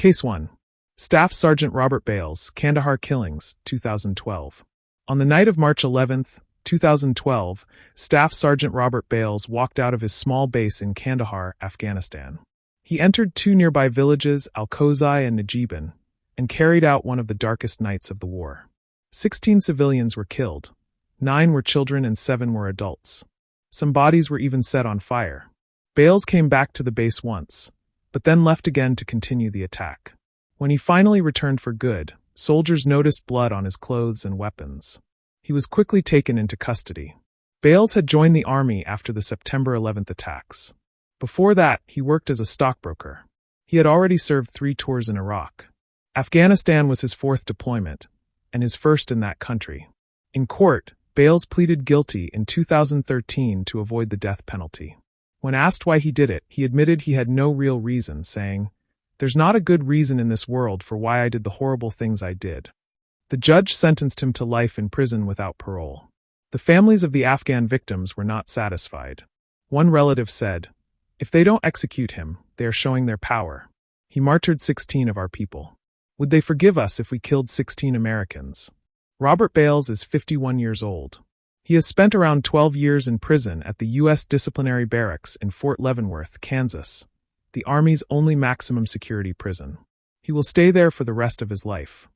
Case 1. Staff Sergeant Robert Bales, Kandahar Killings, 2012. On the night of March 11, 2012, Staff Sergeant Robert Bales walked out of his small base in Kandahar, Afghanistan. He entered two nearby villages, Al-Kozai and Najiban, and carried out one of the darkest nights of the war. 16 civilians were killed. 9 were children and 7 were adults. Some bodies were even set on fire. Bales came back to the base once, but then left again to continue the attack. When he finally returned for good, soldiers noticed blood on his clothes and weapons. He was quickly taken into custody. Bales had joined the army after the September 11th attacks. Before that, he worked as a stockbroker. He had already served 3 tours in Iraq. Afghanistan was his 4th deployment, and his first in that country. In court, Bales pleaded guilty in 2013 to avoid the death penalty. When asked why he did it, he admitted he had no real reason, saying, "There's not a good reason in this world for why I did the horrible things I did." The judge sentenced him to life in prison without parole. The families of the Afghan victims were not satisfied. One relative said, "If they don't execute him, they are showing their power. He martyred 16 of our people. Would they forgive us if we killed 16 Americans?" Robert Bales is 51 years old. He has spent around 12 years in prison at the U.S. Disciplinary Barracks in Fort Leavenworth, Kansas, the Army's only maximum security prison. He will stay there for the rest of his life.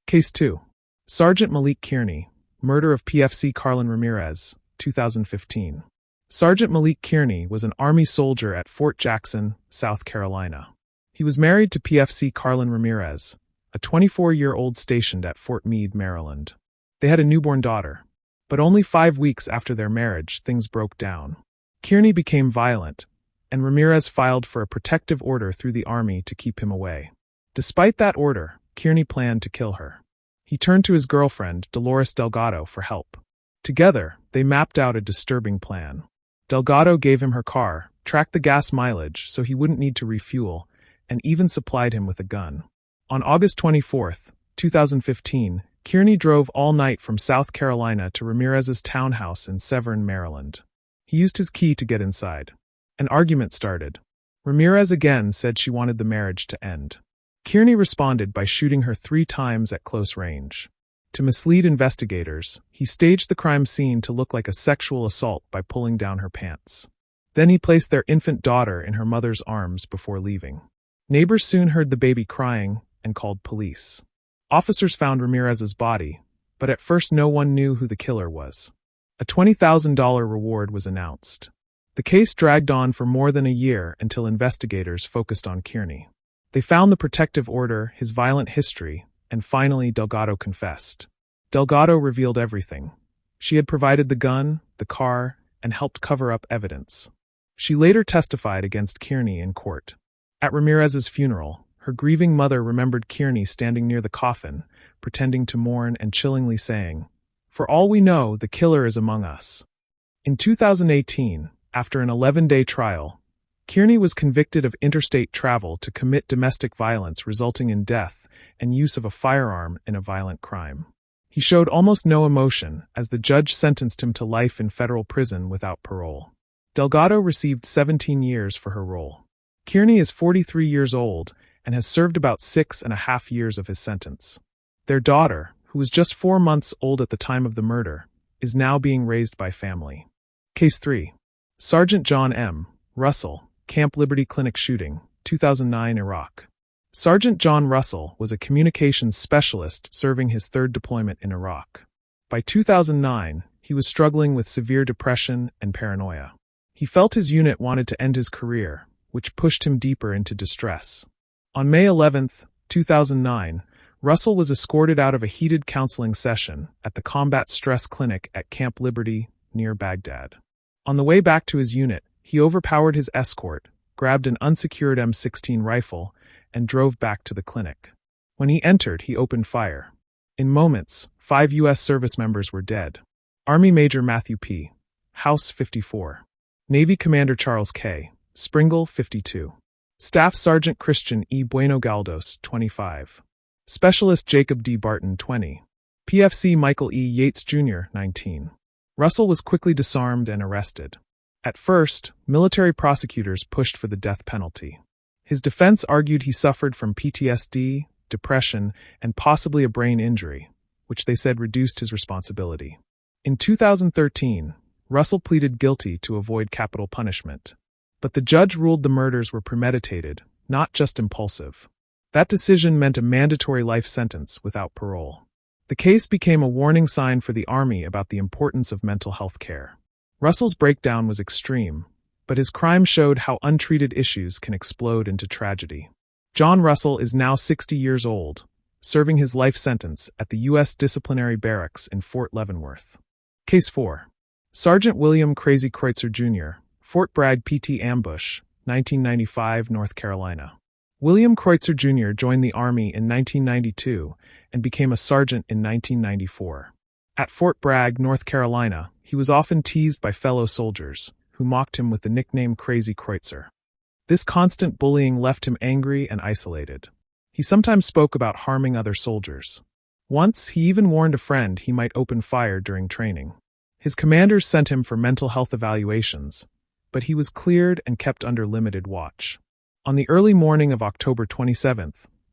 Case 2. Sergeant Maliek Kierney, murder of PFC Carlin Ramirez, 2015. Sergeant Maliek Kierney was an Army soldier at Fort Jackson, South Carolina. He was married to PFC Carlin Ramirez, a 24-year-old stationed at Fort Meade, Maryland. They had a newborn daughter. But only 5 weeks after their marriage, things broke down. Kierney became violent, and Ramirez filed for a protective order through the Army to keep him away. Despite that order, Kierney planned to kill her. He turned to his girlfriend, Dolores Delgado, for help. Together, they mapped out a disturbing plan. Delgado gave him her car, tracked the gas mileage so he wouldn't need to refuel, and even supplied him with a gun. On August 24, 2015, Kierney drove all night from South Carolina to Ramirez's townhouse in Severn, Maryland. He used his key to get inside. An argument started. Ramirez again said she wanted the marriage to end. Kierney responded by shooting her 3 times at close range. To mislead investigators, he staged the crime scene to look like a sexual assault by pulling down her pants. Then he placed their infant daughter in her mother's arms before leaving. Neighbors soon heard the baby crying and called police. Officers found Ramirez's body, but at first no one knew who the killer was. A $20,000 reward was announced. The case dragged on for more than a year until investigators focused on Kierney. They found the protective order, his violent history, and finally Delgado confessed. Delgado revealed everything. She had provided the gun, the car, and helped cover up evidence. She later testified against Kierney in court. At Ramirez's funeral, her grieving mother remembered Kierney standing near the coffin, pretending to mourn and chillingly saying, "For all we know, the killer is among us." In 2018, after an 11-day trial, Kierney was convicted of interstate travel to commit domestic violence resulting in death and use of a firearm in a violent crime. He showed almost no emotion as the judge sentenced him to life in federal prison without parole. Delgado received 17 years for her role. Kierney is 43 years old and has served about 6.5 years of his sentence. Their daughter, who was just 4 months old at the time of the murder, is now being raised by family. Case 3. Sergeant John M. Russell, Camp Liberty Clinic shooting, 2009 Iraq. Sergeant John Russell was a communications specialist serving his 3rd deployment in Iraq. By 2009, he was struggling with severe depression and paranoia. He felt his unit wanted to end his career, which pushed him deeper into distress. On May 11, 2009, Russell was escorted out of a heated counseling session at the Combat Stress Clinic at Camp Liberty, near Baghdad. On the way back to his unit, he overpowered his escort, grabbed an unsecured M16 rifle, and drove back to the clinic. When he entered, he opened fire. In moments, 5 U.S. service members were dead. Army Major Matthew P. House 54. Navy Commander Charles K. Springle 52. Staff Sergeant Christian E. Bueno Galdos, 25. Specialist Jacob D. Barton, 20. PFC Michael E. Yates Jr., 19. Russell was quickly disarmed and arrested. At first, military prosecutors pushed for the death penalty. His defense argued he suffered from PTSD, depression, and possibly a brain injury, which they said reduced his responsibility. In 2013, Russell pleaded guilty to avoid capital punishment. But the judge ruled the murders were premeditated, not just impulsive. That decision meant a mandatory life sentence without parole. The case became a warning sign for the Army about the importance of mental health care. Russell's breakdown was extreme, but his crime showed how untreated issues can explode into tragedy. John Russell is now 60 years old, serving his life sentence at the U.S. Disciplinary Barracks in Fort Leavenworth. Case 4. Sergeant William Crazy Kreutzer, Jr., Fort Bragg PT Ambush, 1995, North Carolina. William Kreutzer, Jr. joined the Army in 1992 and became a sergeant in 1994. At Fort Bragg, North Carolina, he was often teased by fellow soldiers, who mocked him with the nickname Crazy Kreutzer. This constant bullying left him angry and isolated. He sometimes spoke about harming other soldiers. Once, he even warned a friend he might open fire during training. His commanders sent him for mental health evaluations, but he was cleared and kept under limited watch. On the early morning of October 27,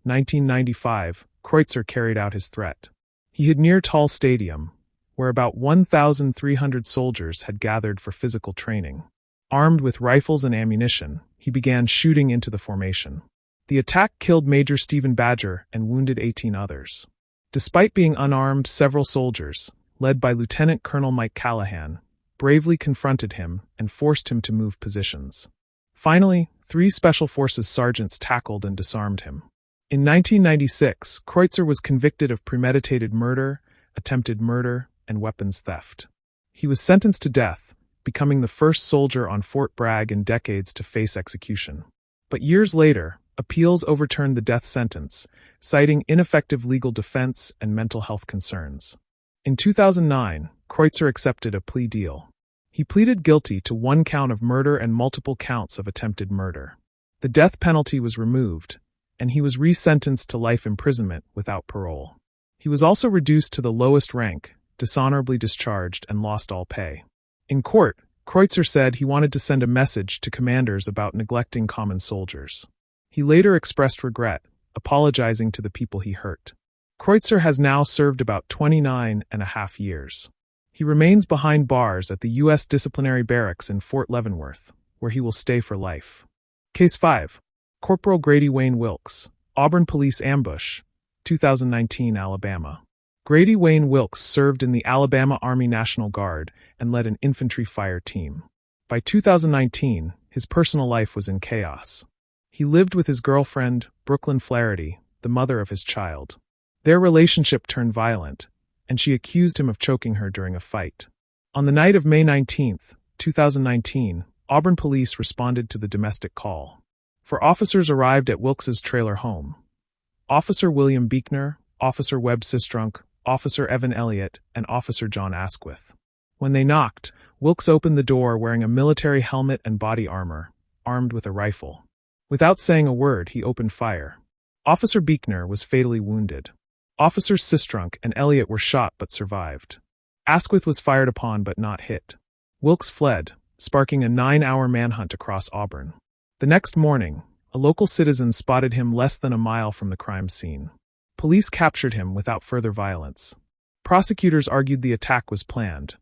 1995, Kreutzer carried out his threat. He hid near Tull Stadium, where about 1,300 soldiers had gathered for physical training. Armed with rifles and ammunition, he began shooting into the formation. The attack killed Major Stephen Badger and wounded 18 others. Despite being unarmed, several soldiers, led by Lieutenant Colonel Mike Callahan, bravely confronted him and forced him to move positions. Finally, 3 Special Forces sergeants tackled and disarmed him. In 1996, Kreutzer was convicted of premeditated murder, attempted murder, and weapons theft. He was sentenced to death, becoming the first soldier on Fort Bragg in decades to face execution. But years later, appeals overturned the death sentence, citing ineffective legal defense and mental health concerns. In 2009, Kreutzer accepted a plea deal. He pleaded guilty to 1 count of murder and multiple counts of attempted murder. The death penalty was removed, and he was resentenced to life imprisonment without parole. He was also reduced to the lowest rank, dishonorably discharged, and lost all pay. In court, Kreutzer said he wanted to send a message to commanders about neglecting common soldiers. He later expressed regret, apologizing to the people he hurt. Kreutzer has now served about 29.5 years. He remains behind bars at the U.S. Disciplinary Barracks in Fort Leavenworth, where he will stay for life. Case 5. Corporal Grady Wayne Wilkes, Auburn Police Ambush, 2019, Alabama. Grady Wayne Wilkes served in the Alabama Army National Guard and led an infantry fire team. By 2019, his personal life was in chaos. He lived with his girlfriend, Brooklyn Flaherty, the mother of his child. Their relationship turned violent, and she accused him of choking her during a fight. On the night of May 19, 2019, Auburn police responded to the domestic call. 4 officers arrived at Wilkes's trailer home. Officer William Beekner, Officer Webb Sistrunk, Officer Evan Elliott, and Officer John Asquith. When they knocked, Wilkes opened the door wearing a military helmet and body armor, armed with a rifle. Without saying a word, he opened fire. Officer Beekner was fatally wounded. Officers Sistrunk and Elliott were shot but survived. Asquith was fired upon but not hit. Wilkes fled, sparking a 9-hour manhunt across Auburn. The next morning, a local citizen spotted him less than a mile from the crime scene. Police captured him without further violence. Prosecutors argued the attack was planned,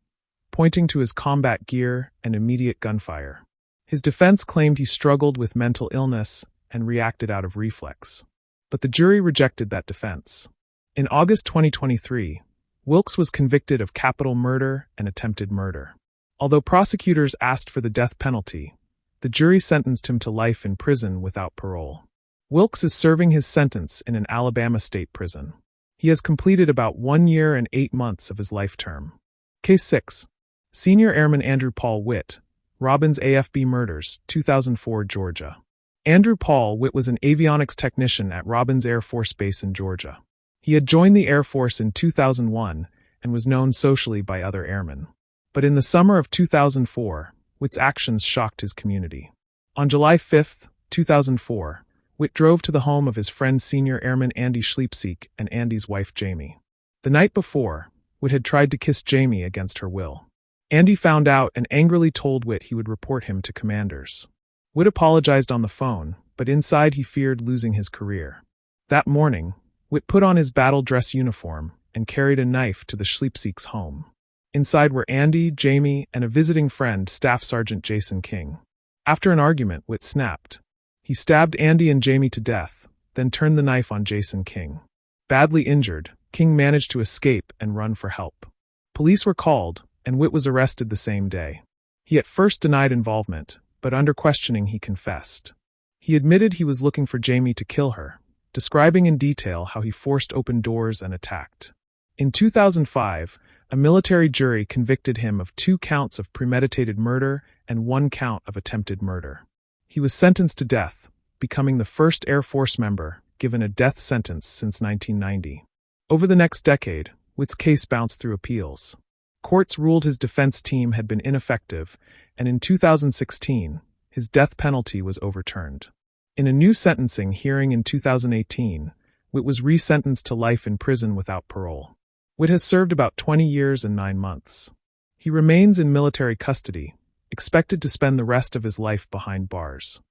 pointing to his combat gear and immediate gunfire. His defense claimed he struggled with mental illness and reacted out of reflex. But the jury rejected that defense. In August 2023, Wilkes was convicted of capital murder and attempted murder. Although prosecutors asked for the death penalty, the jury sentenced him to life in prison without parole. Wilkes is serving his sentence in an Alabama state prison. He has completed about 1 year and 8 months of his life term. Case 6. Senior Airman Andrew Paul Witt, Robbins AFB Murders, 2004, Georgia. Andrew Paul Witt was an avionics technician at Robbins Air Force Base in Georgia. He had joined the Air Force in 2001 and was known socially by other airmen. But in the summer of 2004, Witt's actions shocked his community. On July 5, 2004, Witt drove to the home of his friend Senior Airman Andy Schleipsiek and Andy's wife Jamie. The night before, Witt had tried to kiss Jamie against her will. Andy found out and angrily told Witt he would report him to commanders. Witt apologized on the phone, but inside he feared losing his career. That morning, Witt put on his battle dress uniform and carried a knife to the Schleipzig's home. Inside were Andy, Jamie, and a visiting friend, Staff Sergeant Jason King. After an argument, Witt snapped. He stabbed Andy and Jamie to death, then turned the knife on Jason King. Badly injured, King managed to escape and run for help. Police were called, and Witt was arrested the same day. He at first denied involvement, but under questioning he confessed. He admitted he was looking for Jamie to kill her, describing in detail how he forced open doors and attacked. In 2005, a military jury convicted him of 2 counts of premeditated murder and 1 count of attempted murder. He was sentenced to death, becoming the first Air Force member given a death sentence since 1990. Over the next decade, Witt's case bounced through appeals. Courts ruled his defense team had been ineffective, and in 2016, his death penalty was overturned. In a new sentencing hearing in 2018, Witt was resentenced to life in prison without parole. Witt has served about 20 years and 9 months. He remains in military custody, expected to spend the rest of his life behind bars.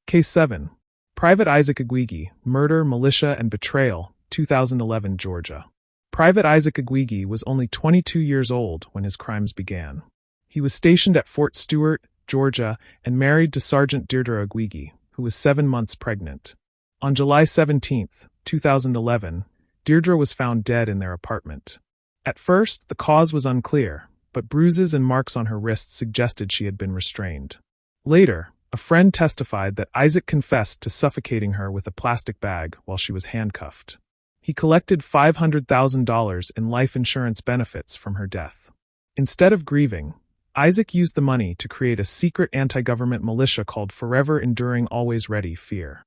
Case 7. Private Isaac Agwigi, Murder, Militia, and Betrayal, 2011, Georgia. Private Isaac Agwigi was only 22 years old when his crimes began. He was stationed at Fort Stewart, Georgia, and married to Sergeant Deirdre Agwigi, who was 7 months pregnant. On July 17, 2011, Deirdre was found dead in their apartment. At first, the cause was unclear, but bruises and marks on her wrists suggested she had been restrained. Later, a friend testified that Isaac confessed to suffocating her with a plastic bag while she was handcuffed. He collected $500,000 in life insurance benefits from her death. Instead of grieving, Isaac used the money to create a secret anti-government militia called Forever Enduring Always Ready Fear.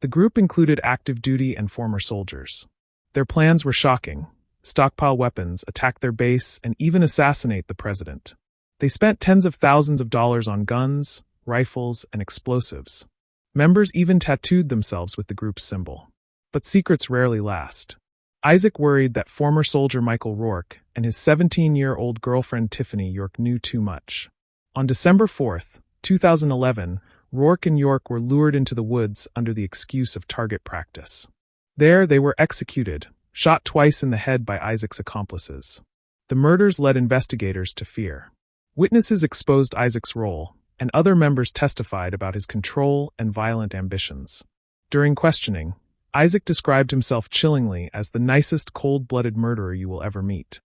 The group included active duty and former soldiers. Their plans were shocking: stockpile weapons, attack their base, and even assassinate the president. They spent tens of thousands of dollars on guns, rifles, and explosives. Members even tattooed themselves with the group's symbol. But secrets rarely last. Isaac worried that former soldier Michael Rourke and his 17-year-old girlfriend Tiffany York knew too much. On December 4, 2011, Rourke and York were lured into the woods under the excuse of target practice. There they were executed, shot twice in the head by Isaac's accomplices. The murders led investigators to fear. Witnesses exposed Isaac's role, and other members testified about his control and violent ambitions. During questioning, Isaac described himself chillingly as the nicest cold-blooded murderer you will ever meet.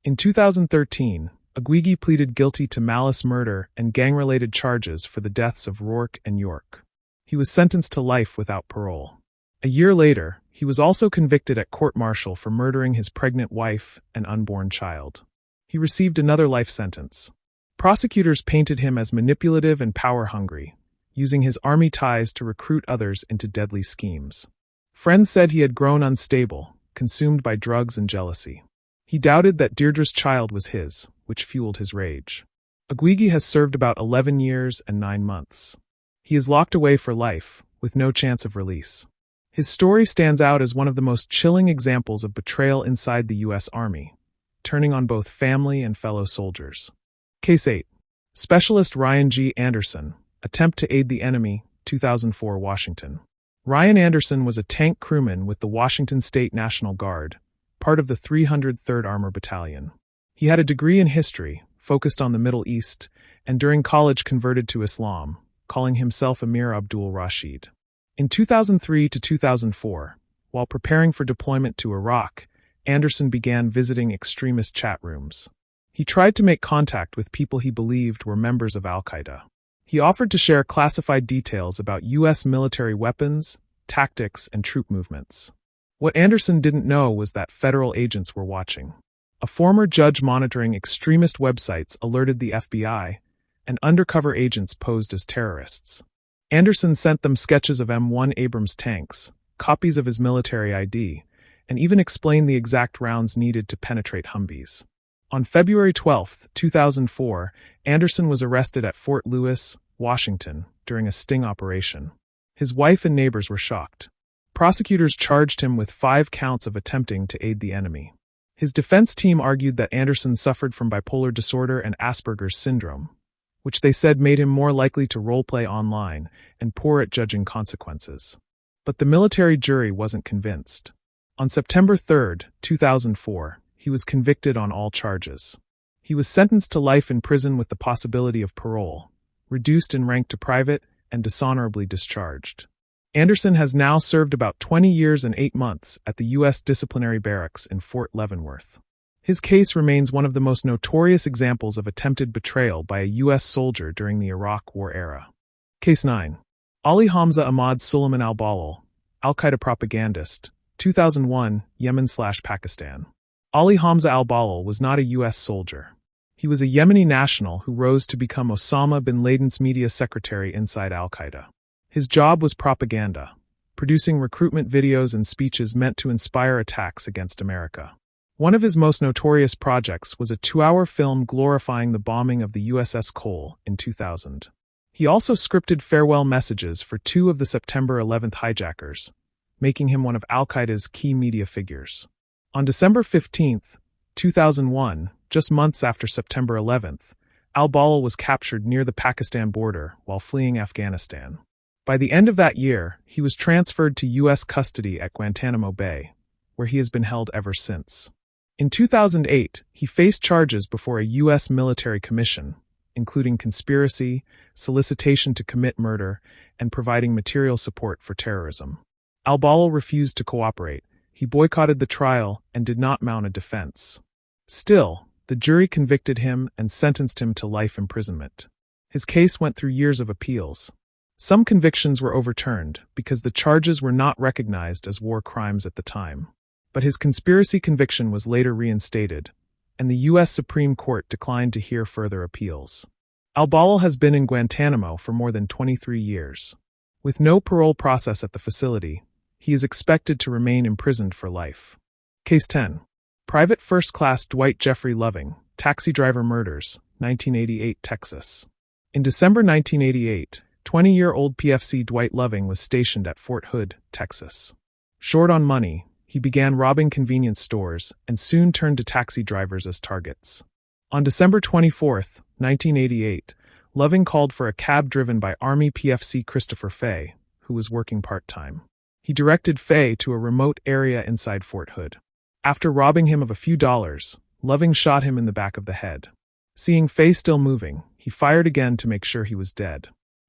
In 2013, Agwigi pleaded guilty to malice murder and gang-related charges for the deaths of Rourke and York. He was sentenced to life without parole. A year later, he was also convicted at court-martial for murdering his pregnant wife and unborn child. He received another life sentence. Prosecutors painted him as manipulative and power-hungry, using his army ties to recruit others into deadly schemes. Friends said he had grown unstable, consumed by drugs and jealousy. He doubted that Deirdre's child was his, which fueled his rage. Agwigi has served about 11 years and 9 months. He is locked away for life, with no chance of release. His story stands out as one of the most chilling examples of betrayal inside the U.S. Army, turning on both family and fellow soldiers. Case 8. Specialist Ryan G. Anderson, Attempt to Aid the Enemy, 2004, Washington. Ryan Anderson was a tank crewman with the Washington State National Guard, part of the 303rd Armor Battalion. He had a degree in history, focused on the Middle East, and during college converted to Islam, calling himself Amir Abdul Rashid. In 2003 to 2004, while preparing for deployment to Iraq, Anderson began visiting extremist chat rooms. He tried to make contact with people he believed were members of Al-Qaeda. He offered to share classified details about U.S. military weapons, tactics, and troop movements. What Anderson didn't know was that federal agents were watching. A former judge monitoring extremist websites alerted the FBI, and undercover agents posed as terrorists. Anderson sent them sketches of M1 Abrams tanks, copies of his military ID, and even explained the exact rounds needed to penetrate Humvees. On February 12, 2004, Anderson was arrested at Fort Lewis, Washington, during a sting operation. His wife and neighbors were shocked. Prosecutors charged him with 5 counts of attempting to aid the enemy. His defense team argued that Anderson suffered from bipolar disorder and Asperger's syndrome, which they said made him more likely to roleplay online and poor at judging consequences. But the military jury wasn't convinced. On September 3, 2004, he was convicted on all charges. He was sentenced to life in prison with the possibility of parole, reduced in rank to private, and dishonorably discharged. Anderson has now served about 20 years and 8 months at the U.S. Disciplinary Barracks in Fort Leavenworth. His case remains one of the most notorious examples of attempted betrayal by a U.S. soldier during the Iraq War era. Case 9. Ali Hamza Ahmad Suleiman al-Balal, al-Qaeda propagandist, 2001, Yemen/Pakistan. Ali Hamza al-Balal was not a U.S. soldier. He was a Yemeni national who rose to become Osama bin Laden's media secretary inside al-Qaeda. His job was propaganda, producing recruitment videos and speeches meant to inspire attacks against America. One of his most notorious projects was a 2-hour film glorifying the bombing of the USS Cole in 2000. He also scripted farewell messages for 2 of the September 11th hijackers, making him one of al-Qaeda's key media figures. On December 15, 2001, just months after September 11th, al-Balal was captured near the Pakistan border while fleeing Afghanistan. By the end of that year, he was transferred to U.S. custody at Guantanamo Bay, where he has been held ever since. In 2008, he faced charges before a U.S. military commission, including conspiracy, solicitation to commit murder, and providing material support for terrorism. Al-Balal refused to cooperate. He boycotted the trial and did not mount a defense. Still, the jury convicted him and sentenced him to life imprisonment. His case went through years of appeals. Some convictions were overturned because the charges were not recognized as war crimes at the time. But his conspiracy conviction was later reinstated, and the U.S. Supreme Court declined to hear further appeals. Al-Balal has been in Guantanamo for more than 23 years. With no parole process at the facility, he is expected to remain imprisoned for life. Case 10. Private First Class Dwight Jeffrey Loving, Taxi Driver Murders, 1988, Texas. In December 1988, 20-year-old PFC Dwight Loving was stationed at Fort Hood, Texas. Short on money, he began robbing convenience stores and soon turned to taxi drivers as targets. On December 24, 1988, Loving called for a cab driven by Army PFC Christopher Fay, who was working part-time. He directed Fay to a remote area inside Fort Hood. After robbing him of a few dollars, Loving shot him in the back of the head. Seeing Fay still moving, he fired again to make sure he was dead.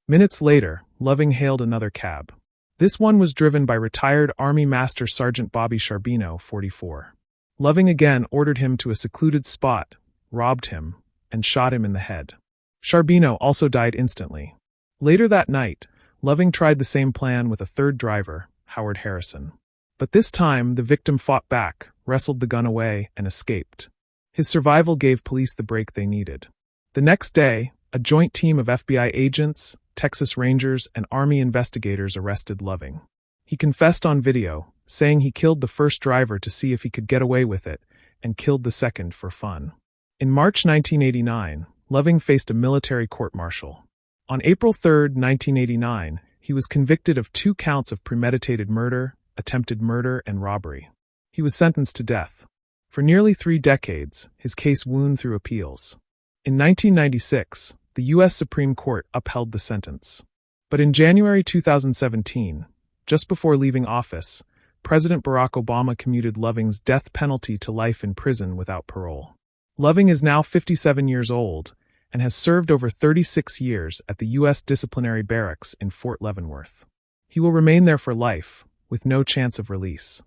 Minutes later, Loving hailed another cab. This one was driven by retired Army Master Sergeant Bobby Charbino, 44. Loving again ordered him to a secluded spot, robbed him, and shot him in the head. Charbino also died instantly. Later that night, Loving tried the same plan with a third driver, Howard Harrison. But this time, the victim fought back, wrestled the gun away, and escaped. His survival gave police the break they needed. The next day, a joint team of FBI agents, Texas Rangers, and Army investigators arrested Loving. He confessed on video, saying he killed the first driver to see if he could get away with it, and killed the second for fun. In March 1989, Loving faced a military court-martial. On April 3, 1989, he was convicted of 2 counts of premeditated murder, attempted murder, and robbery. He was sentenced to death. For nearly 3 decades, his case wound through appeals. In 1996, the U.S. Supreme Court upheld the sentence. But in January 2017, just before leaving office, President Barack Obama commuted Loving's death penalty to life in prison without parole. Loving is now 57 years old and has served over 36 years at the U.S. Disciplinary Barracks in Fort Leavenworth. He will remain there for life, with no chance of release.